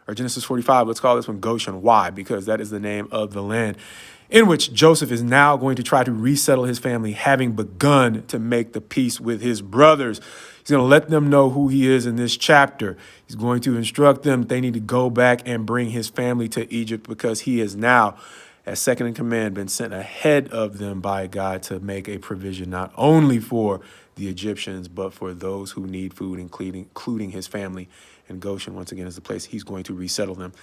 or Genesis 45, let's call this one Goshen. Why? Because that is the name of the land in which Joseph is now going to try to resettle his family, having begun to make the peace with his brothers. He's going to let them know who he is in this chapter. He's going to instruct them they need to go back and bring his family to Egypt because he is now, as second in command, been sent ahead of them by God to make a provision not only for the Egyptians, but for those who need food, including his family. And Goshen, once again, is the place he's going to resettle them.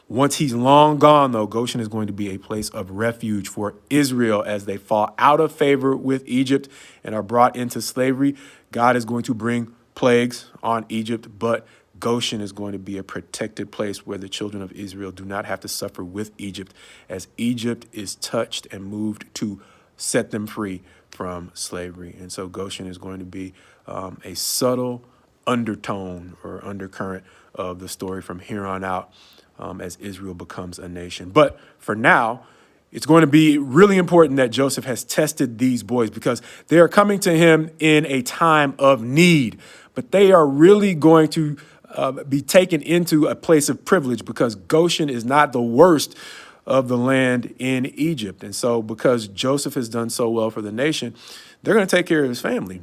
Once he's long gone, though, Goshen is going to be a place of refuge for Israel as they fall out of favor with Egypt and are brought into slavery. God is going to bring plagues on Egypt, but Goshen is going to be a protected place where the children of Israel do not have to suffer with Egypt, as Egypt is touched and moved to set them free from slavery. And so Goshen is going to be a subtle undertone or undercurrent of the story from here on out as Israel becomes a nation. But for now, it's going to be really important that Joseph has tested these boys because they are coming to him in a time of need, but they are really going to be taken into a place of privilege because Goshen is not the worst of the land in Egypt. And so because Joseph has done so well for the nation, they're going to take care of his family.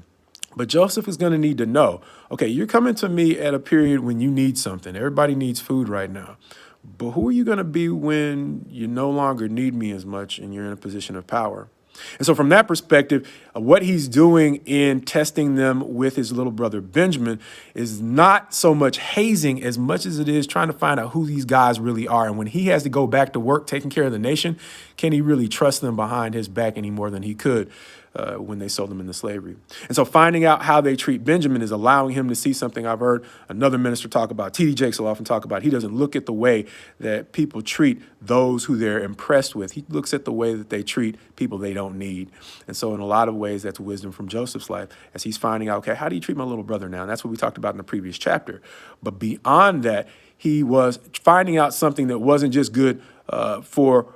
But Joseph is going to need to know, okay, you're coming to me at a period when you need something. Everybody needs food right now. But who are you going to be when you no longer need me as much and you're in a position of power? And so from that perspective, what he's doing in testing them with his little brother Benjamin is not so much hazing as much as it is trying to find out who these guys really are. And when he has to go back to work taking care of the nation, can he really trust them behind his back any more than he could when they sold him into slavery? And so finding out how they treat Benjamin is allowing him to see something I've heard another minister talk about. T.D. Jakes will often talk about. He doesn't look at the way that people treat those who they're impressed with. He looks at the way that they treat people they don't need. And so in a lot of ways, that's wisdom from Joseph's life as he's finding out, okay, how do you treat my little brother now? And that's what we talked about in the previous chapter. But beyond that, he was finding out something that wasn't just good for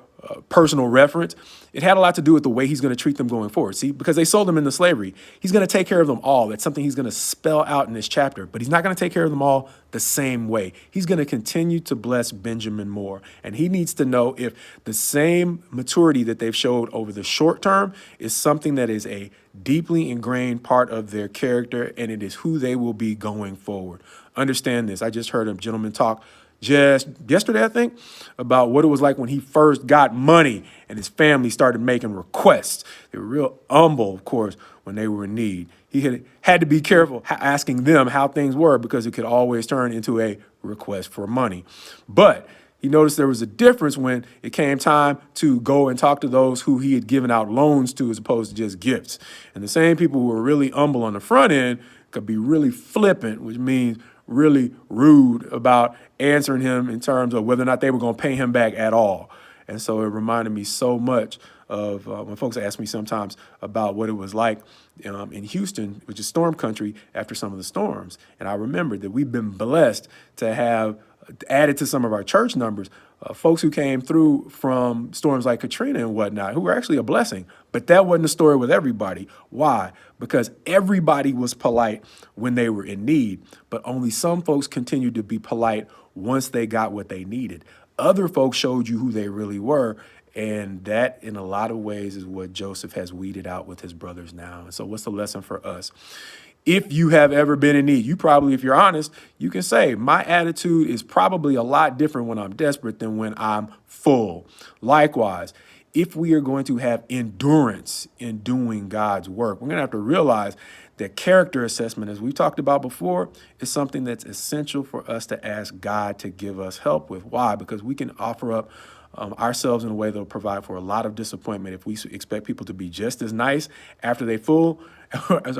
personal reference. It had a lot to do with the way he's going to treat them going forward. See, because they sold him into slavery, he's going to take care of them all. That's something he's going to spell out in this chapter, but he's not going to take care of them all the same way. He's going to continue to bless Benjamin more. And he needs to know if the same maturity that they've showed over the short term is something that is a deeply ingrained part of their character, and it is who they will be going forward. Understand this. I just heard a gentleman talk just yesterday, I think, about what it was like when he first got money and his family started making requests. They were real humble, of course, when they were in need. He had to be careful asking them how things were because it could always turn into a request for money. But he noticed there was a difference when it came time to go and talk to those who he had given out loans to as opposed to just gifts. And the same people who were really humble on the front end could be really flippant, which means really rude about answering him in terms of whether or not they were going to pay him back at all. And so it reminded me so much of when folks ask me sometimes about what it was like in Houston, which is storm country, after some of the storms. And I remembered that we've been blessed to have added to some of our church numbers folks who came through from storms like Katrina and whatnot, who were actually a blessing. But that wasn't the story with everybody. Why? Because everybody was polite when they were in need, but only some folks continued to be polite once they got what they needed. Other folks showed you who they really were. And that, in a lot of ways, is what Joseph has weeded out with his brothers now. And so what's the lesson for us? If you have ever been in need, you probably, if you're honest, you can say, my attitude is probably a lot different when I'm desperate than when I'm full. Likewise, if we are going to have endurance in doing God's work, we're going to have to realize that character assessment, as we talked about before, is something that's essential for us to ask God to give us help with. Why? Because we can offer up ourselves in a way that will provide for a lot of disappointment if we expect people to be just as nice after they're full, as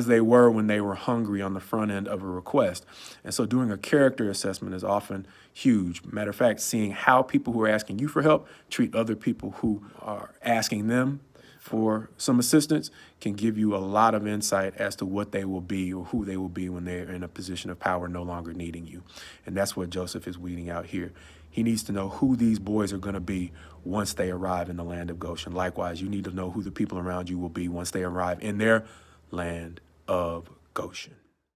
they were when they were hungry on the front end of a request. And so doing a character assessment is often huge. Matter of fact, seeing how people who are asking you for help treat other people who are asking them for some assistance can give you a lot of insight as to what they will be or who they will be when they're in a position of power, no longer needing you. And that's what Joseph is weeding out here. He needs to know who these boys are going to be once they arrive in the land of Goshen. Likewise, you need to know who the people around you will be once they arrive in their land of Goshen.